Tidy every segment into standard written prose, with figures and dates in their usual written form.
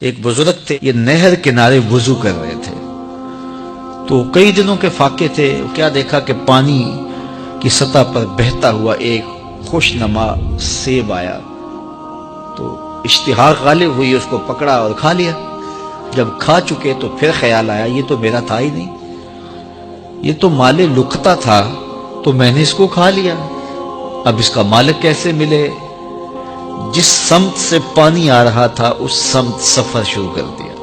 ایک بزرگ تھے، یہ نہر کنارے وضو کر رہے تھے، تو کئی دنوں کے فاقے تھے۔ کیا دیکھا کہ پانی کی سطح پر بہتا ہوا ایک خوش نما سیب آیا، تو اشتہا غالب ہوئی، اس کو پکڑا اور کھا لیا۔ جب کھا چکے تو پھر خیال آیا یہ تو میرا تھا ہی نہیں، یہ تو مال لقطہ تھا، تو میں نے اس کو کھا لیا، اب اس کا مالک کیسے ملے؟ جس سمت سے پانی آ رہا تھا اس سمت سفر شروع کر دیا۔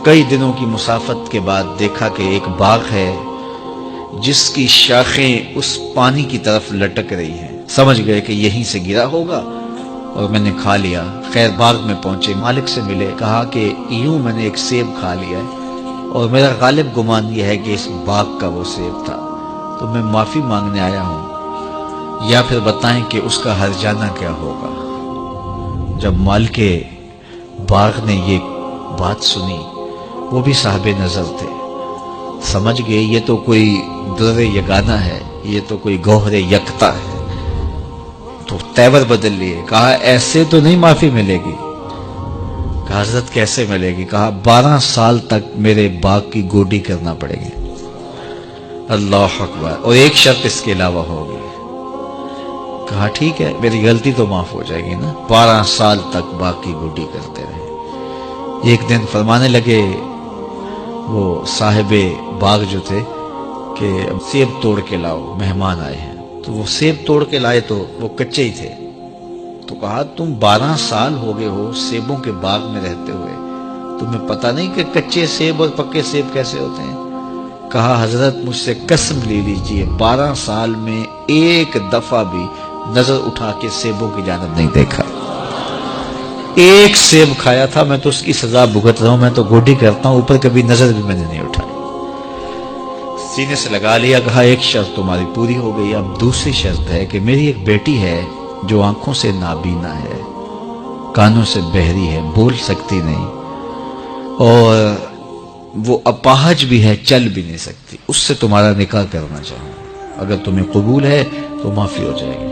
کئی دنوں کی مسافت کے بعد دیکھا کہ ایک باغ ہے جس کی شاخیں اس پانی کی طرف لٹک رہی ہیں۔ سمجھ گئے کہ یہیں سے گرا ہوگا اور میں نے کھا لیا۔ خیر باغ میں پہنچے، مالک سے ملے، کہا کہ یوں میں نے ایک سیب کھا لیا ہے اور میرا غالب گمان یہ ہے کہ اس باغ کا وہ سیب تھا، تو میں معافی مانگنے آیا ہوں، یا پھر بتائیں کہ اس کا ہرجانہ کیا ہوگا۔ جب مالک باغ نے یہ بات سنی، وہ بھی صاحب نظر تھے، سمجھ گئے یہ تو کوئی در یگانہ ہے، یہ تو کوئی گوہر یکتا ہے، تو تیور بدل لیے۔ کہا ایسے تو نہیں معافی ملے گی۔ کہا حضرت کیسے ملے گی؟ کہا 12 سال تک میرے باغ کی گوڈی کرنا پڑے گی۔ اللہ اکبر، اور ایک شرط اس کے علاوہ ہوگی۔ کہا ٹھیک ہے، میری غلطی تو معاف ہو جائے گی نا۔ 12 سال تک باغ کی گوڈی کرتے رہے۔ ایک دن فرمانے لگے وہ صاحب باغ جو تھے کہ سیب توڑ کے لاؤ، مہمان آئے ہیں۔ تو وہ سیب توڑ کے لائے تو وہ کچے ہی تھے، تو کہا تم 12 سال ہو گئے ہو سیبوں کے باغ میں رہتے ہوئے، تمہیں پتہ نہیں کہ کچے سیب اور پکے سیب کیسے ہوتے ہیں؟ کہا حضرت مجھ سے قسم لے لیجئے 12 سال میں ایک دفعہ بھی نظر اٹھا کے سیبوں کی جانب نہیں دیکھا۔ ایک سیب کھایا تھا، میں تو اس کی سزا بھگت رہا ہوں، میں تو گوڈی کرتا ہوں، اوپر کبھی نظر بھی میں نے نہیں اٹھائی۔ سینے سے لگا لیا، کہا ایک شرط تمہاری پوری ہو گئی، اب دوسری شرط ہے کہ میری ایک بیٹی ہے جو آنکھوں سے نابینا ہے، کانوں سے بہری ہے، بول سکتی نہیں، اور وہ اپاہج بھی ہے، چل بھی نہیں سکتی، اس سے تمہارا نکاح کرنا چاہوں، اگر تمہیں قبول ہے تو معافی ہو جائے گی۔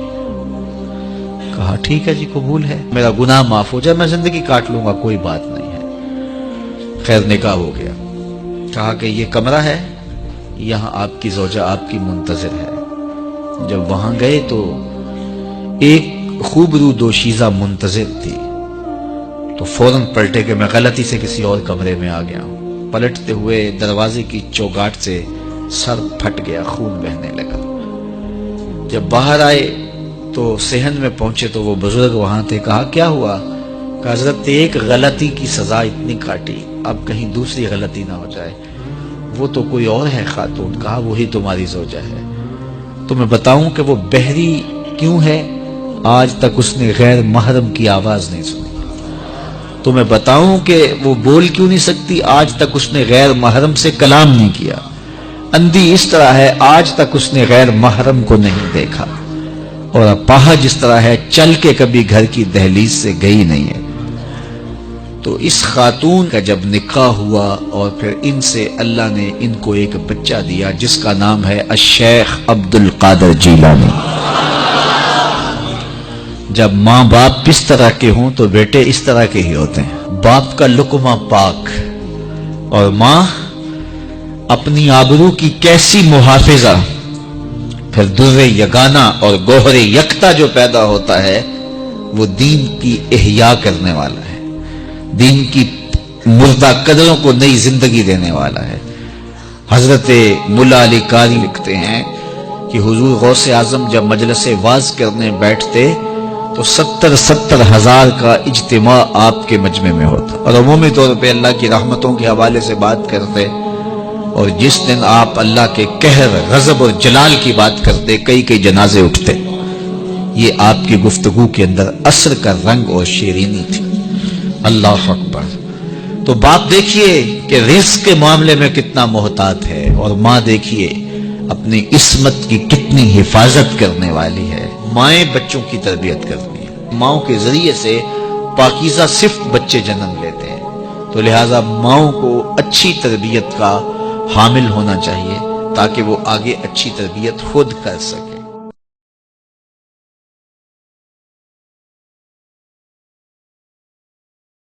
کہا ٹھیک ہے جی قبول ہے، میرا گناہ معاف ہو جائے، میں زندگی کاٹ لوں گا، کوئی بات نہیں ہے۔ خیر نکاح ہو گیا۔ کہا کہ یہ کمرہ ہے، یہاں آپ کی زوجہ آپ کی منتظر ہے۔ جب وہاں گئے تو ایک خوبرو دوشیزہ منتظر تھی، تو فوراً پلٹے کہ میں غلطی سے کسی اور کمرے میں آ گیا ہوں۔ پلٹتے ہوئے دروازے کی چوگاٹ سے سر پھٹ گیا، خون بہنے لگا۔ جب باہر آئے تو صحن میں پہنچے تو وہ بزرگ وہاں تھے۔ کہا کیا ہوا؟ کہ حضرت ایک غلطی کی سزا اتنی کاٹی، اب کہیں دوسری غلطی نہ ہو جائے۔ وہ تو کوئی اور ہے خاتون۔ کہا وہی تمہاری زوجہ ہے۔ تو میں بتاؤں کہ وہ بہری کیوں ہے؟ آج تک اس نے غیر محرم کی آواز نہیں سنی۔ تو میں بتاؤں کہ وہ بول کیوں نہیں سکتی؟ آج تک اس نے غیر محرم سے کلام نہیں کیا۔ اندھی اس طرح ہے، آج تک اس نے غیر محرم کو نہیں دیکھا، اور اپاہج جس طرح ہے، چل کے کبھی گھر کی دہلیز سے گئی نہیں ہے۔ تو اس خاتون کا جب نکاح ہوا اور پھر ان سے اللہ نے ان کو ایک بچہ دیا جس کا نام ہے الشیخ عبد القادر جیلانی۔ جب ماں باپ اس طرح کے ہوں تو بیٹے اس طرح کے ہی ہوتے ہیں۔ باپ کا لقمہ پاک اور ماں اپنی آبرو کی کیسی محافظہ، پھر در یگانہ اور گوہر یکتا جو پیدا ہوتا ہے وہ دین کی احیاء کرنے والا ہے، دین کی مردہ قدروں کو نئی زندگی دینے والا ہے۔ حضرت ملا علی قاری لکھتے ہیں کہ حضور غوث اعظم جب مجلس واعظ کرنے بیٹھتے تو 70 ہزار کا اجتماع آپ کے مجمع میں ہوتا، اور عمومی طور پہ اللہ کی رحمتوں کے حوالے سے بات کرتے، اور جس دن آپ اللہ کے قہر، غضب اور جلال کی بات کرتے کئی جنازے اٹھتے۔ یہ آپ کی گفتگو کے اندر عصر کا رنگ اور شیرینی تھی۔ اللہ اکبر۔ تو باپ دیکھیے کہ رزق کے معاملے میں کتنا محتاط ہے، اور ماں دیکھیے اپنی عصمت کی کتنی حفاظت کرنے والی ہے۔ مائیں بچوں کی تربیت کرتی ہیں، ماؤں کے ذریعے سے پاکیزہ صرف بچے جنم لیتے ہیں، تو لہٰذا ماؤں کو اچھی تربیت کا حامل ہونا چاہیے تاکہ وہ آگے اچھی تربیت خود کر سکے۔